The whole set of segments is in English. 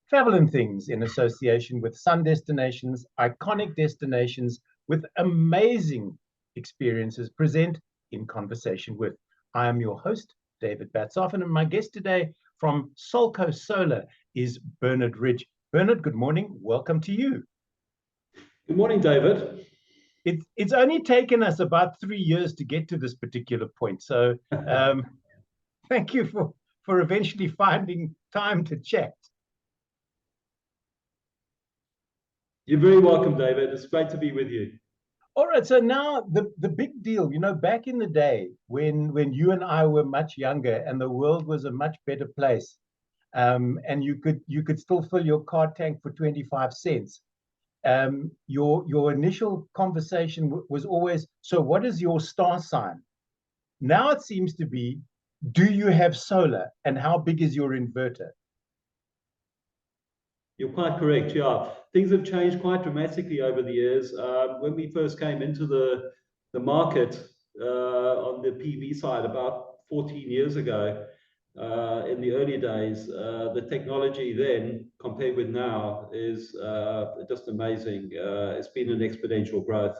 Travel and Things in association with Sun Destinations, iconic destinations with amazing experiences present In Conversation With. I am your host, David Batsoffen, and my guest today from SOLCO Solar is Bernard Ridge. Bernard, good morning. Welcome to you. Good morning, David. It's only taken us about 3 years to get to this particular point. So thank you for eventually finding time to chat. You're very welcome, David. It's great to be with you. All right, so now the big deal, back in the day when you and I were much younger and the world was a much better place, and you could still fill your car tank for 25 cents. Your initial conversation was always, so what is your star sign? Now it seems to be, do you have solar and how big is your inverter? You're quite correct, yeah. Things have changed quite dramatically over the years. When we first came into the market on the PV side about 14 years ago, in the early days, the technology then compared with now is just amazing. It's been an exponential growth.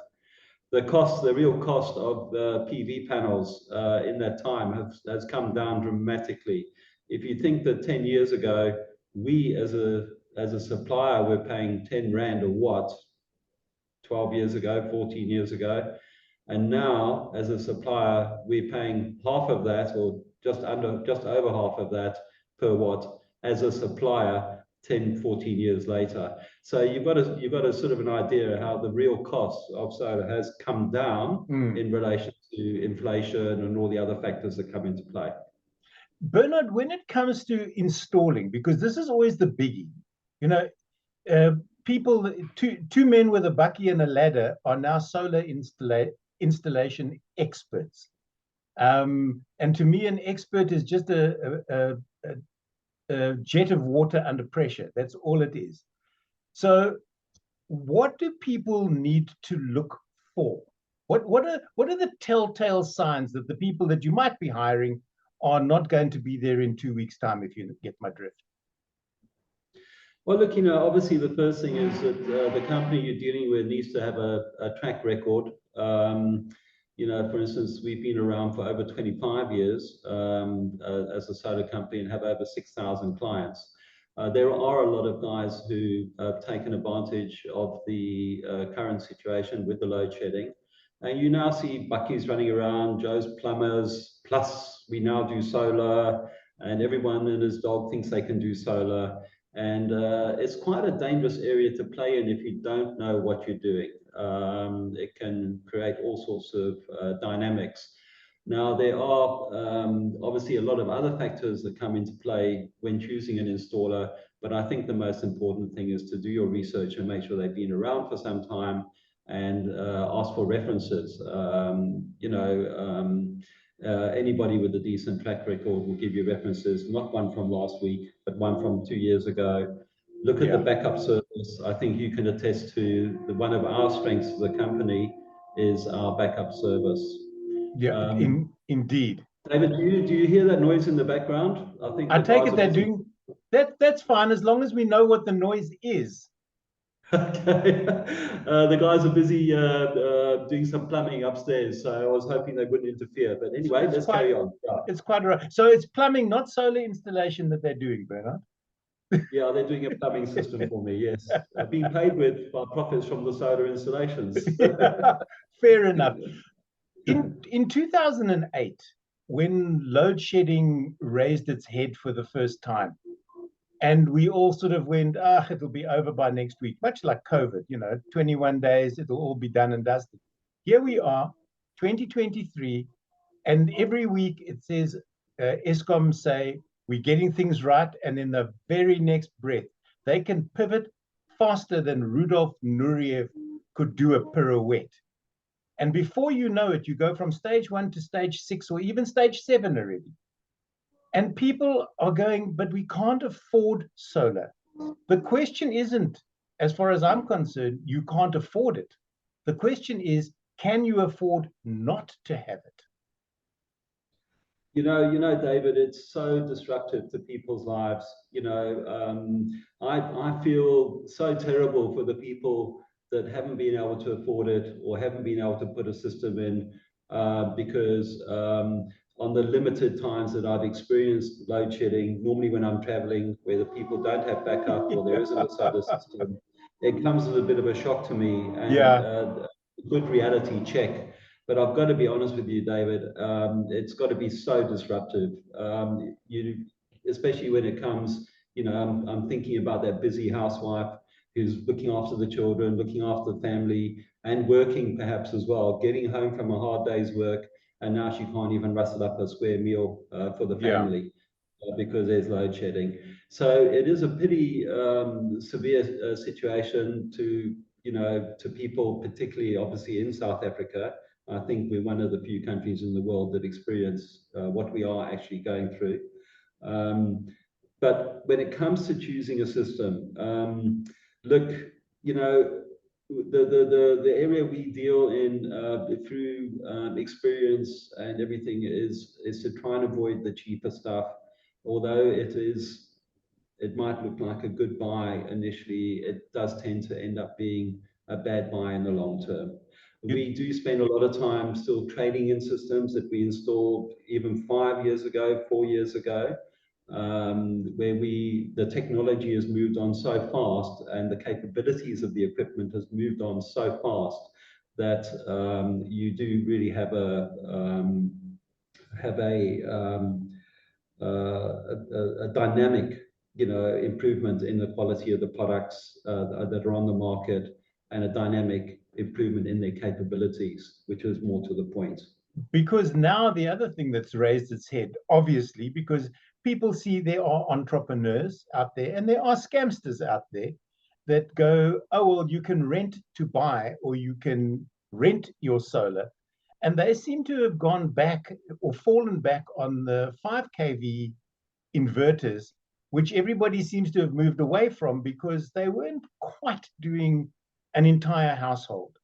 The real cost of the PV panels in that time has come down dramatically. If you think that 10 years ago, we as a supplier were paying 10 Rand a watt 12 years ago, 14 years ago, and now as a supplier, we're paying half of that or just over half of that per watt as a supplier 10, 14 years later. So you've got a sort of an idea how the real cost of solar has come down in relation to inflation and all the other factors that come into play. Bernard, when it comes to installing, because this is always the biggie, people, two men with a bucky and a ladder are now solar installation experts. And to me, an expert is just a jet of water under pressure. That's all it is. So what do people need to look for? What are the telltale signs that the people that you might be hiring are not going to be there in 2 weeks' time, if you get my drift? Well, look, obviously the first thing is that the company you're dealing with needs to have a track record. For instance, we've been around for over 25 years as a solar company and have over 6,000 clients. There are a lot of guys who have taken advantage of the current situation with the load shedding. And you now see buckies running around, Joe's plumbers, plus we now do solar, and everyone and his dog thinks they can do solar. And it's quite a dangerous area to play in if you don't know what you're doing. It can create all sorts of dynamics. Now, there are obviously a lot of other factors that come into play when choosing an installer, but I think the most important thing is to do your research and make sure they've been around for some time and ask for references. Anybody with a decent track record will give you references, not one from last week, but one from 2 years ago. Look at the backup service. I think you can attest to one of our strengths as a company is our backup service. Yeah, indeed. David, do you hear that noise in the background? I take it they're doing that. That's fine as long as we know what the noise is. Okay. The guys are busy doing some plumbing upstairs, so I was hoping they wouldn't interfere. But anyway, let's carry on. Yeah. It's quite right. So it's plumbing, not solar installation that they're doing, Bernard. Yeah, they're doing a plumbing system for me, yes. Being paid with by profits from the solar installations. Yeah, fair enough. In 2008, when load shedding raised its head for the first time, and we all sort of went, it'll be over by next week, much like COVID, 21 days, it'll all be done and dusted. Here we are, 2023, and every week it says, Eskom say, we're getting things right, and in the very next breath, they can pivot faster than Rudolf Nureyev could do a pirouette. And before you know it, you go from stage 1 to stage 6 or even stage 7 already. And people are going, but we can't afford solar. The question isn't, as far as I'm concerned, you can't afford it. The question is, can you afford not to have it? David, it's so disruptive to people's lives. I feel so terrible for the people that haven't been able to afford it or haven't been able to put a system in because on the limited times that I've experienced load shedding, normally when I'm traveling where the people don't have backup or there isn't a solar system, it comes as a bit of a shock to me and Yeah. a good reality check. But I've got to be honest with you, David. It's got to be so disruptive. Especially when it comes, I'm thinking about that busy housewife who's looking after the children, looking after the family, and working perhaps as well, getting home from a hard day's work, and now she can't even rustle up a square meal for the Yeah. family because there's load shedding. So it is a pretty severe situation to people, particularly obviously in South Africa. I think we're one of the few countries in the world that experience what we are actually going through. But when it comes to choosing a system, look, the area we deal in through experience and everything is to try and avoid the cheaper stuff. Although it might look like a good buy initially, it does tend to end up being a bad buy in the long term. We do spend a lot of time still trading in systems that we installed even 5 years ago, 4 years ago, where the technology has moved on so fast and the capabilities of the equipment has moved on so fast that you do really have a dynamic, improvement in the quality of the products that are on the market and a dynamic improvement in their capabilities, which is more to the point. Because now the other thing that's raised its head, obviously, because people see there are entrepreneurs out there and there are scamsters out there that go, oh, well, you can rent to buy or you can rent your solar. And they seem to have gone back or fallen back on the 5 kV inverters, which everybody seems to have moved away from because they weren't quite doing an entire household.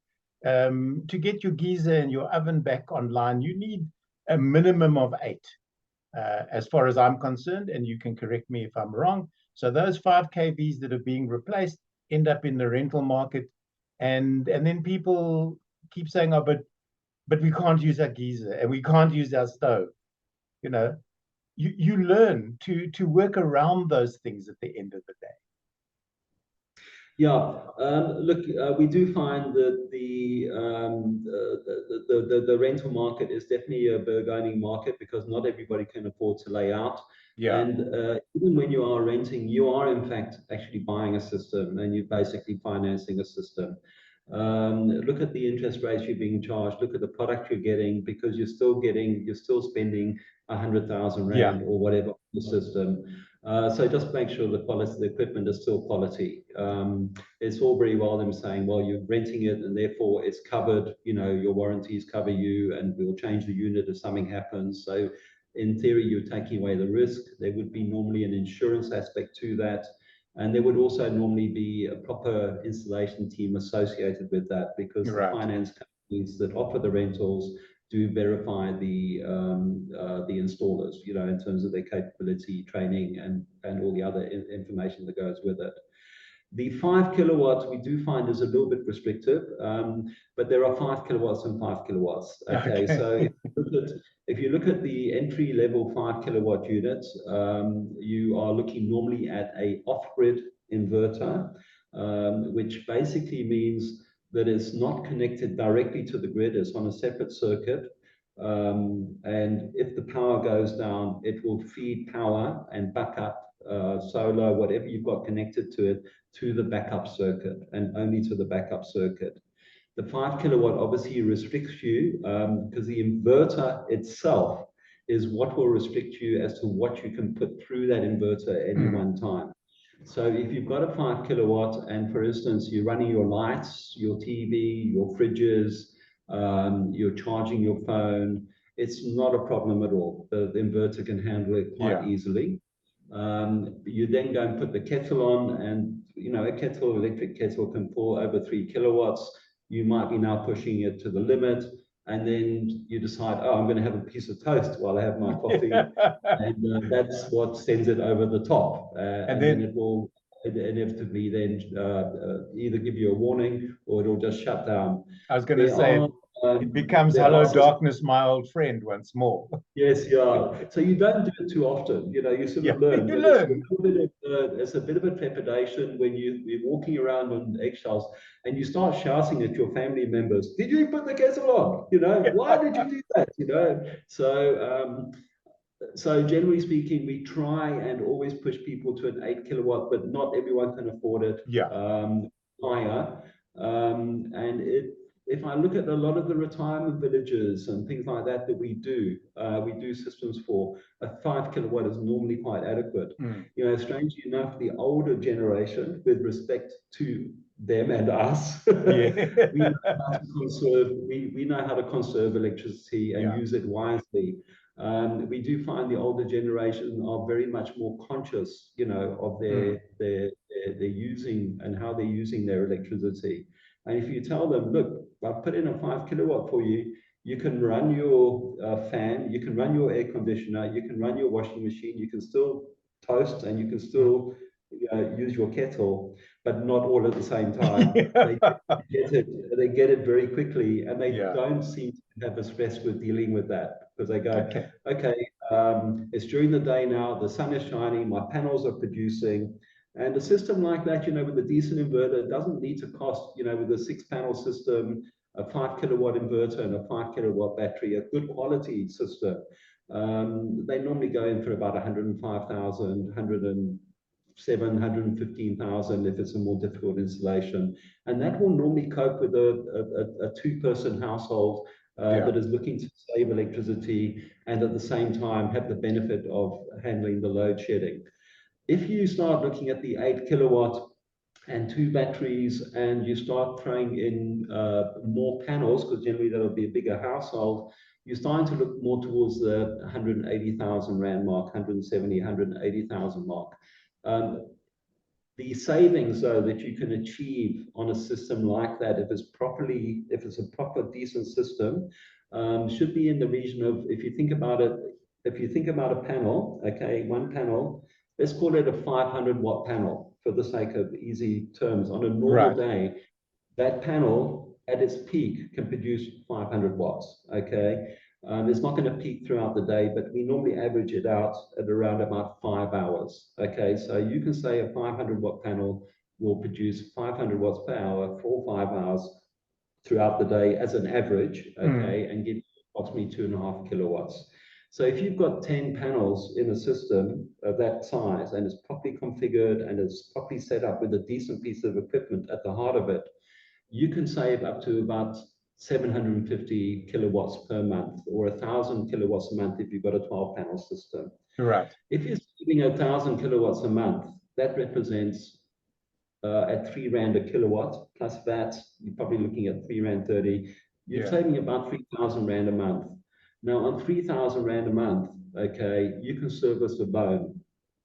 To get your geyser and your oven back online, you need a minimum of 8, as far as I'm concerned, and you can correct me if I'm wrong. So those 5 kVs that are being replaced end up in the rental market, and then people keep saying, oh, but we can't use our geyser and we can't use our stove. You learn to work around those things at the end of the day. Yeah, look, we do find that the rental market is definitely a burgeoning market because not everybody can afford to lay out. Yeah. And even when you are renting, you are in fact actually buying a system and you're basically financing a system. Look at the interest rates you're being charged. Look at the product you're getting because you're still spending 100,000 rand or whatever on the system. So just make sure the quality of the equipment is still quality. It's all very well them saying, well, you're renting it and therefore it's covered, your warranties cover you and we'll change the unit if something happens. So in theory, you're taking away the risk. There would be normally an insurance aspect to that. And there would also normally be a proper installation team associated with that because the finance companies that offer the rentals do verify the installers, in terms of their capability, training, and all the other information that goes with it. The 5 kilowatts we do find is a little bit restrictive, but there are 5 kilowatts and 5 kilowatts. Okay. So if you look at the entry level 5 kilowatt units, you are looking normally at a off-grid inverter, which basically means that it's not connected directly to the grid, it's on a separate circuit. And if the power goes down, it will feed power and backup solar, whatever you've got connected to it, to the backup circuit and only to the backup circuit. The 5 kilowatt obviously restricts you because the inverter itself is what will restrict you as to what you can put through that inverter at any one time. So if you've got a 5 kilowatt and for instance, you're running your lights, your TV, your fridges, you're charging your phone, it's not a problem at all. The inverter can handle it quite easily. You then go and put the kettle on and, electric kettle can pull over 3 kilowatts. You might be now pushing it to the limit. and then you decide, oh, I'm going to have a piece of toast while I have my coffee, and that's what sends it over the top, and then it will inevitably then either give you a warning or it'll just shut down. I was going to say, it becomes hello darkness, my old friend, once more. Yes, yeah. So you don't do it too often, you know. You sort of learn. You learn. It's a bit of a trepidation when you're walking around on eggshells and you start shouting at your family members. Did you put the kettle on? You know, why did you do that? You know. So generally speaking, we try and always push people to an 8 kilowatt, but not everyone can afford it. Yeah. Higher. And if I look at a lot of the retirement villages and things like that we do systems for, a 5 kilowatt is normally quite adequate. You know, strangely enough, the older generation, with respect to them and us, we know how to conserve. We know how to conserve electricity and use it wisely. We do find the older generation are very much more conscious, you know, of their using and how they're using their electricity. And if you tell them, look, I've put in a 5 kilowatt for you, you can run your fan, you can run your air conditioner, you can run your washing machine, you can still toast, and you can still use your kettle, but not all at the same time. They get it very quickly, and they don't seem to have a stress with dealing with that, because they go, okay, it's during the day now, the sun is shining, my panels are producing. And a system like that, you know, with a decent inverter, doesn't need to cost, you know, with a 6-panel system, a 5 kilowatt inverter and a 5 kilowatt battery, a good quality system. They normally go in for about 105,000, 107, 115,000 if it's a more difficult installation. And that will normally cope with a two-person household that is looking to save electricity and at the same time have the benefit of handling the load shedding. If you start looking at the 8 kilowatt and 2 batteries, and you start throwing in more panels, because generally that'll be a bigger household, you're starting to look more towards the 180,000 Rand mark, 170, 180,000 mark. The savings, though, that you can achieve on a system like that, if it's a proper, decent system, should be in the region of, if you think about a panel, okay, one panel, let's call it a 500-watt panel for the sake of easy terms. On a normal day, that panel at its peak can produce 500 watts, okay? It's not going to peak throughout the day, but we normally average it out at around about 5 hours, okay? So you can say a 500-watt panel will produce 500 watts per hour for 5 hours throughout the day as an average, okay, and give approximately 2.5 kilowatts. So if you've got 10 panels in a system of that size, and it's properly configured and it's properly set up with a decent piece of equipment at the heart of it, you can save up to about 750 kilowatts per month, or 1,000 kilowatts a month if you've got a 12-panel system. Right. If you're saving 1,000 kilowatts a month, that represents at 3 Rand a kilowatt plus VAT, you're probably looking at 3 Rand 30. You're saving about 3,000 Rand a month. Now, on 3,000 Rand a month, okay, you can service a loan,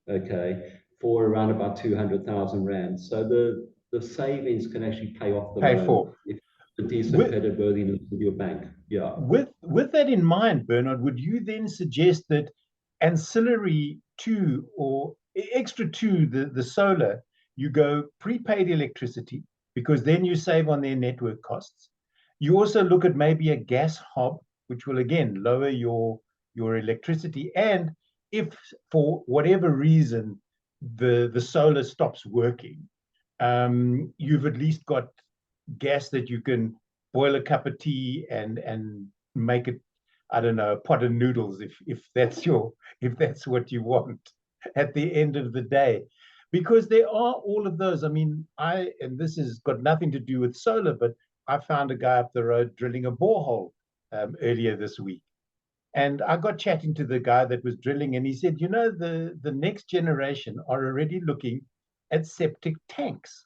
okay, for around about 200,000 Rand. So the savings can actually pay off the loan if a decent creditworthiness with your bank. Yeah. With that in mind, Bernard, would you then suggest that ancillary to or extra to the solar, you go prepaid electricity, because then you save on their network costs? You also look at maybe a gas hob, which will again lower your electricity. And if for whatever reason the solar stops working, you've at least got gas that you can boil a cup of tea and make it, I don't know, a pot of noodles if that's what you want at the end of the day. Because there are all of those. I mean, and this has got nothing to do with solar, but I found a guy up the road drilling a borehole earlier this week. And I got chatting to the guy that was drilling, and he said, you know, the next generation are already looking at septic tanks,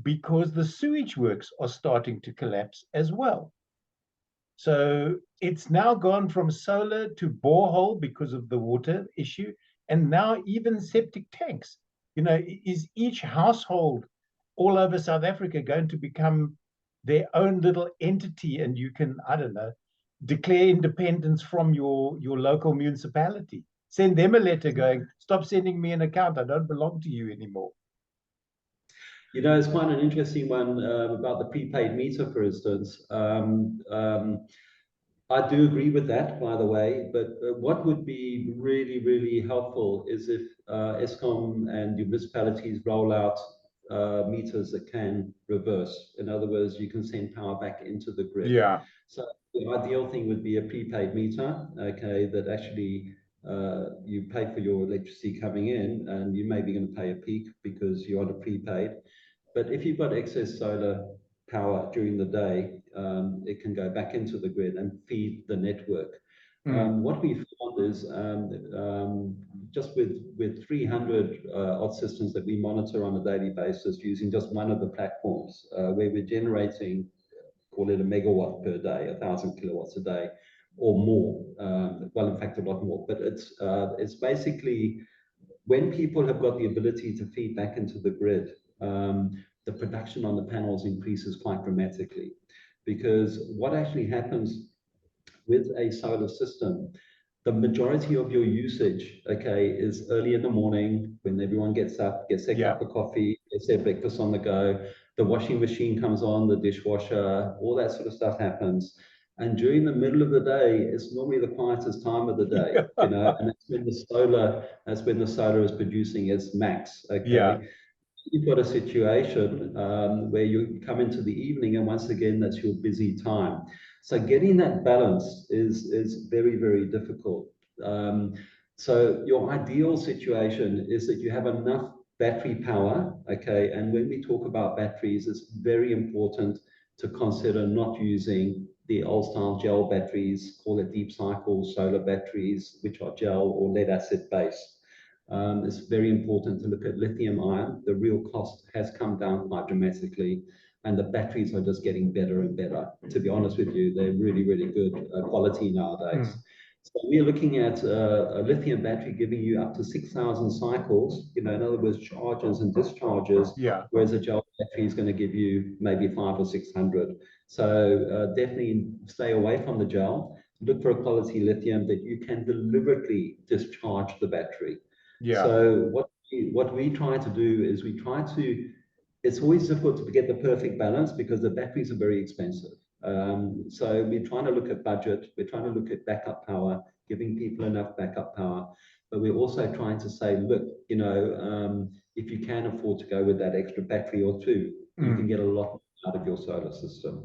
because the sewage works are starting to collapse as well. So it's now gone from solar to borehole because of the water issue, and now even septic tanks. You know, is each household all over South Africa going to become their own little entity, and you can, I don't know, declare independence from your local municipality. Send them a letter going, stop sending me an account. I don't belong to you anymore. You know, it's quite an interesting one about the prepaid meter, for instance. I do agree with that, by the way, but what would be really, really helpful is if ESCOM and the municipalities roll out meters that can reverse. In other words, you can send power back into the grid. Yeah. So the ideal thing would be a prepaid meter, okay, that actually you pay for your electricity coming in, and you may be going to pay a peak because you're on a prepaid. But if you've got excess solar power during the day, it can go back into the grid and feed the network. What we found is just with 300 odd systems that we monitor on a daily basis using just one of the platforms, where we're generating, call it a megawatt per day, 1,000 kilowatts a day or more. Well, in fact, a lot more. But it's basically when people have got the ability to feed back into the grid, the production on the panels increases quite dramatically. Because what actually happens with a solar system, the majority of your usage, okay, is early in the morning when everyone gets up, gets their cup of coffee, gets their breakfast on the go, the washing machine comes on, the dishwasher, all that sort of stuff happens. And during the middle of the day, it's normally the quietest time of the day, you know, and that's when the solar is producing its max, okay? Yeah. You've got a situation where you come into the evening, and once again, that's your busy time. So getting that balance is very, very difficult. So your ideal situation is that you have enough battery power, okay? And when we talk about batteries, it's very important to consider not using the old style gel batteries, call it deep cycle solar batteries, which are gel or lead acid based. It's very important to look at lithium ion. The real cost has come down quite dramatically, and the batteries are just getting better and better. To be honest with you, they're really, really good quality nowadays. So we're looking at a lithium battery giving you up to 6,000 cycles, you know, in other words, charges and discharges, whereas a gel battery is going to give you maybe 500 or 600. So definitely stay away from the gel. Look for a quality lithium that you can deliberately discharge the battery. So what we try to do is we try to, it's always difficult to get the perfect balance because the batteries are very expensive. So we're trying to look at budget, we're trying to look at backup power, giving people enough backup power, but we're also trying to say, look, you know, if you can afford to go with that extra battery or two, you can get a lot out of your solar system.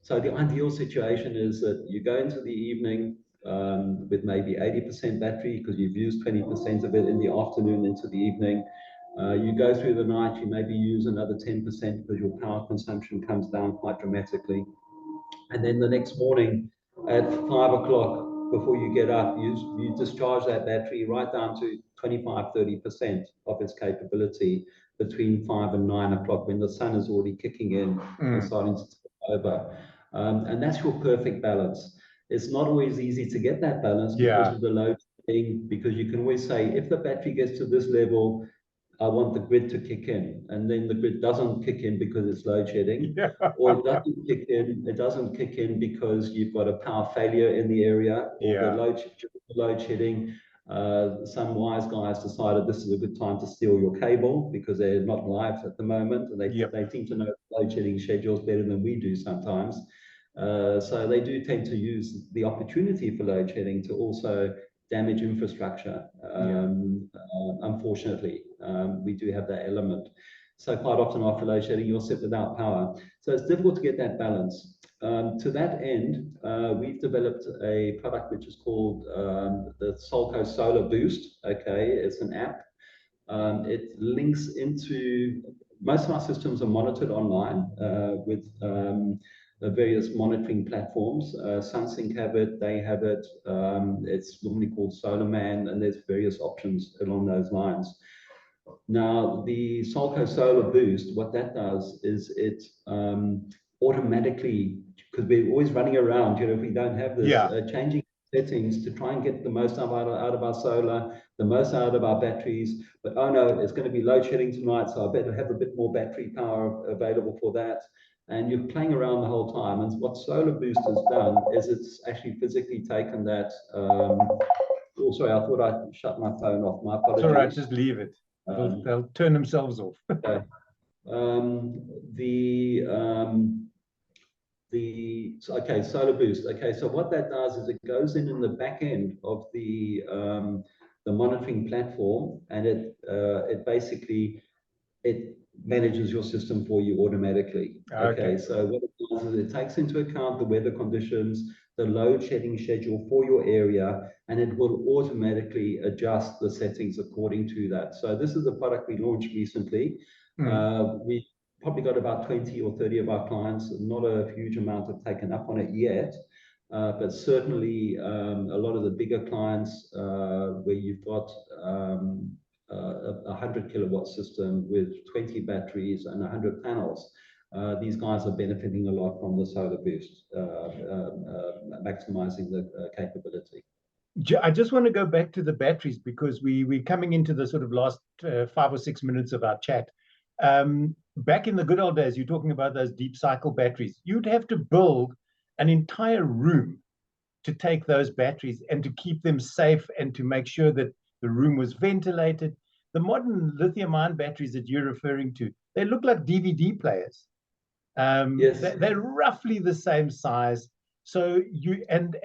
So the ideal situation is that you go into the evening with maybe 80% battery because you've used 20% of it in the afternoon into the evening. You go through the night, you maybe use another 10% because your power consumption comes down quite dramatically. And then the next morning at 5 o'clock, before you get up, you discharge that battery right down to 25–30% of its capability between 5 and 9 o'clock when the sun is already kicking in and starting to take over. And that's your perfect balance. It's not always easy to get that balance because of the load shedding, because you can always say, if the battery gets to this level, I want the grid to kick in, and then the grid doesn't kick in because it's load shedding, or it doesn't kick in because you've got a power failure in the area, or the load shedding. Some wise guys decided this is a good time to steal your cable because they're not live at the moment, and they seem to know load shedding schedules better than we do sometimes. So they do tend to use the opportunity for load shedding to also damage infrastructure. Unfortunately, we do have that element. So quite often after load shedding, you'll sit without power. So it's difficult to get that balance. To that end, we've developed a product which is called the SOLCO Solar Boost. Okay, it's an app. It links into, most of our systems are monitored online with the various monitoring platforms. SunSync have it, they have it. It's normally called SolarMan, and there's various options along those lines. Now, the SOLCO Solar Boost, what that does is it automatically, because we're always running around, you know, if we don't have this, changing settings to try and get the most out of our solar, the most out of our batteries. But oh no, it's going to be load shedding tonight, so I better have a bit more battery power available for that. and you're playing around the whole time. And what Solar Boost has done is it's actually physically taken that. Oh, sorry, I thought I shut my phone off. My apologies. It's all right, just leave it. They'll turn themselves off. Okay. Okay, Solar Boost. Okay, so what that does is it goes in the back end of the monitoring platform, and it basically it manages your system for you automatically. Okay, so what it does is it takes into account the weather conditions, the load shedding schedule for your area, and it will automatically adjust the settings according to that. So this is a product we launched recently. We probably got about 20 or 30 of our clients. Not a huge amount have taken up on it yet. But certainly a lot of the bigger clients where you've got a 100 kilowatt system with 20 batteries and 100 panels, these guys are benefiting a lot from the Solar Boost, maximizing the capability. I just want to go back to the batteries, because we're coming into the sort of last 5 or 6 minutes of our chat. Back in the good old days, you're talking about those deep cycle batteries. You'd have to build an entire room to take those batteries and to keep them safe and to make sure that the room was ventilated. The modern lithium-ion batteries that you're referring to, they look like DVD players. Yes. They're roughly the same size. So and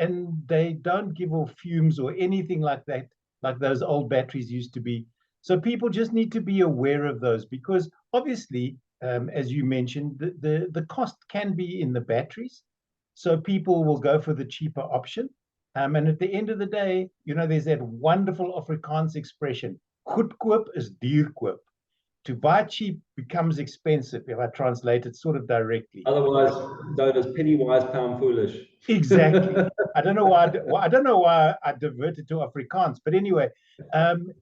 they don't give off fumes or anything like that, like those old batteries used to be. So people just need to be aware of those, because obviously, as you mentioned, the cost can be in the batteries. So people will go for the cheaper option. And at the end of the day, there's that wonderful Afrikaans expression, goedkoop is duurkoop. To buy cheap becomes expensive, if I translate it sort of directly. Otherwise known as penny wise, pound foolish. Exactly. I don't know why I diverted to Afrikaans, but anyway,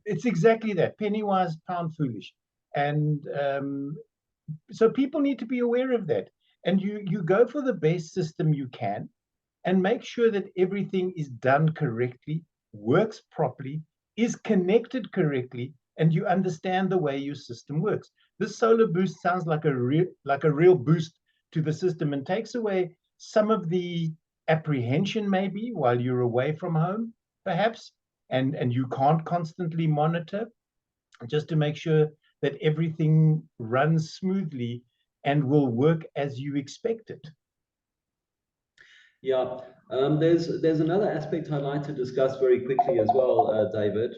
it's exactly that, penny wise, pound foolish. And so people need to be aware of that. And you go for the best system you can, and make sure that everything is done correctly, works properly, is connected correctly, and you understand the way your system works. This Solar Boost sounds like a real boost to the system, and takes away some of the apprehension maybe while you're away from home, perhaps, and you can't constantly monitor, just to make sure that everything runs smoothly and will work as you expect it. Yeah, there's another aspect I'd like to discuss very quickly as well, David.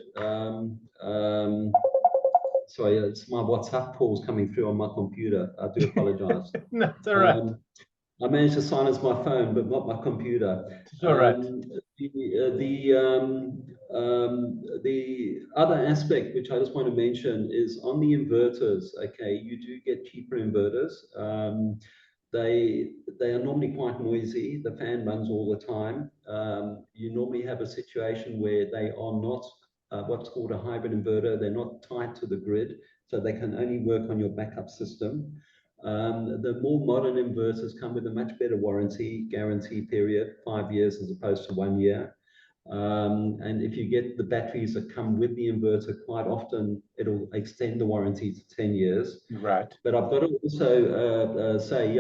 Sorry, it's my WhatsApp calls coming through on my computer. I do apologize. No, it's all right. I managed to silence my phone, but not my computer. It's all right. The other aspect which I just want to mention is on the inverters. Okay, you do get cheaper inverters. They are normally quite noisy. The fan runs all the time. You normally have a situation where they are not what's called a hybrid inverter. They're not tied to the grid, so they can only work on your backup system. The more modern inverters come with a much better warranty guarantee period, 5 years as opposed to 1 year. And if you get the batteries that come with the inverter, quite often it'll extend the warranty to 10 years. Right. But I've got to also say,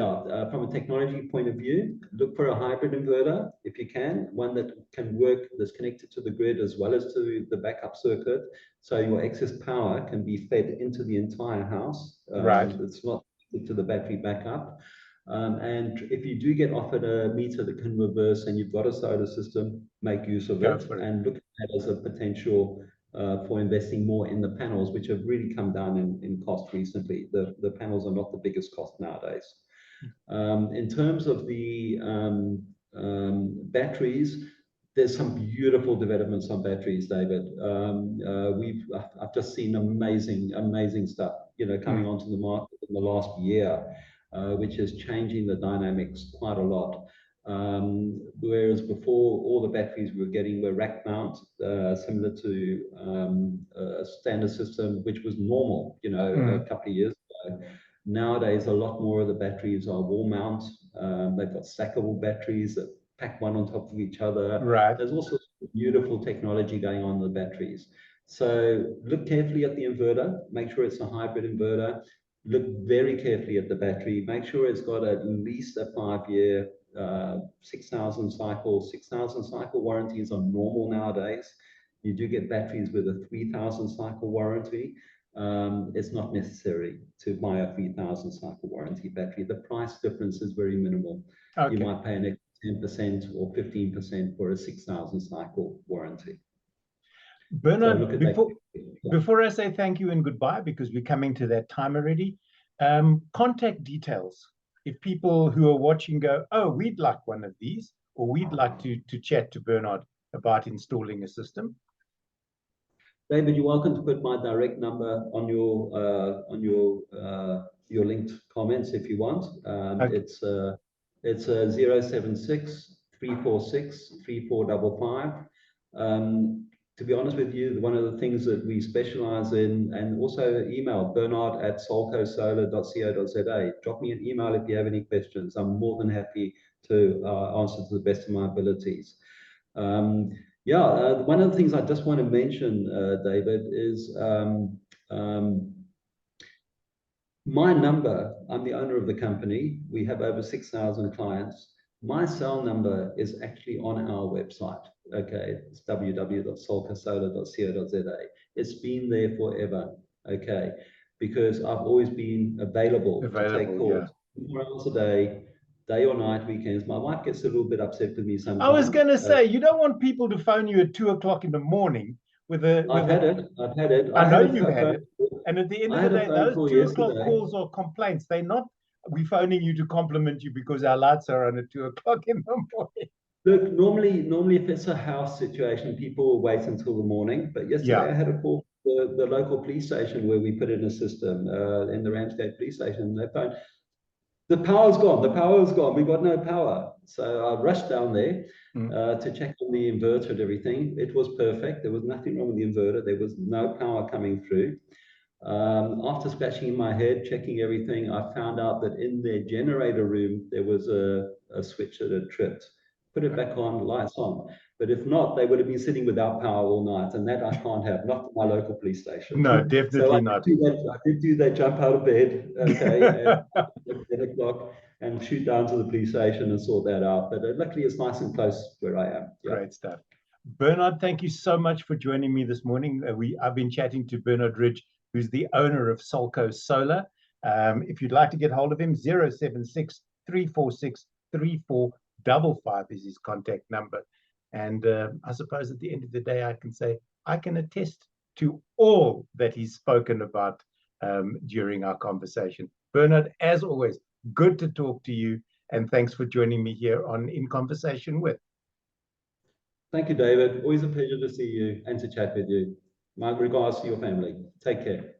from a technology point of view, look for a hybrid inverter if you can, one that can work, that's connected to the grid as well as to the backup circuit. So your excess power can be fed into the entire house. Right. It's not to the battery backup. And if you do get offered a meter that can reverse and you've got a solar system, make use of it and look at that as a potential for investing more in the panels, which have really come down in cost recently. The panels are not the biggest cost nowadays. In terms of the batteries, there's some beautiful developments on batteries, David. I've just seen amazing stuff, coming onto the market in the last year, which is changing the dynamics quite a lot. Whereas before, all the batteries we were getting were rack mount, similar to a standard system, which was normal, a couple of years ago. Nowadays, a lot more of the batteries are wall mount. They've got stackable batteries that pack one on top of each other. Right. There's also beautiful technology going on in the batteries. So look carefully at the inverter. Make sure it's a hybrid inverter. look very carefully at the battery. Make sure it's got at least a 5-year, 6,000 cycle warranties are normal nowadays. You do get batteries with a 3,000 cycle warranty. It's not necessary to buy a 3,000 cycle warranty battery. The price difference is very minimal. Okay. You might pay an extra 10% or 15% for a 6,000 cycle warranty. Bernard, before I say thank you and goodbye, because we're coming to that time already, contact details. If people who are watching go, oh, we'd like one of these, or we'd like to chat to Bernard about installing a system. David, you're welcome to put my direct number on your linked comments if you want. Okay. It's 076 346 3455. To be honest with you, one of the things that we specialize in, and also email bernard@solcosolar.co.za. Drop me an email if you have any questions. I'm more than happy to answer to the best of my abilities. One of the things I just want to mention, David, is my number. I'm the owner of the company. We have over 6,000 clients. My cell number is actually on our website. Okay, it's www.solcosolar.co.za. It's been there forever. Okay, because I've always been available to take calls 24 hours a day or night, weekends. My wife gets a little bit upset with me sometimes. I was going to say, you don't want people to phone you at 2 o'clock in the morning with a. I've had it. I know you've had it. And at the end of the day, those 2 o'clock calls are complaints. They're not. We're phoning you to compliment you because our lights are on at 2 o'clock in the morning. Look, normally if it's a house situation, people will wait until the morning. But yesterday I had a call from the local police station where we put in a system in the Ramsgate police station. They phoned, the power's gone. The power's gone. We've got no power. So I rushed down there to check on the inverter and everything. It was perfect. There was nothing wrong with the inverter. There was no power coming through. After scratching my head, checking everything, I found out that in their generator room, there was a switch that had tripped. Put it back on, lights on. But if not, they would have been sitting without power all night, and that I can't have, not my local police station. No, definitely not. I did do that jump out of bed, okay, at 10 o'clock and shoot down to the police station and sort that out. But luckily, it's nice and close where I am. Yeah. Great stuff. Bernard, thank you so much for joining me this morning. I've been chatting to Bernard Ridge, who's the owner of SOLCO Solar. If you'd like to get hold of him, 076 346 3455 is his contact number. And I suppose at the end of the day, I can say I can attest to all that he's spoken about during our conversation. Bernard, as always, good to talk to you. And thanks for joining me here on In Conversation With. Thank you, David. Always a pleasure to see you and to chat with you. My regards to your family. Take care.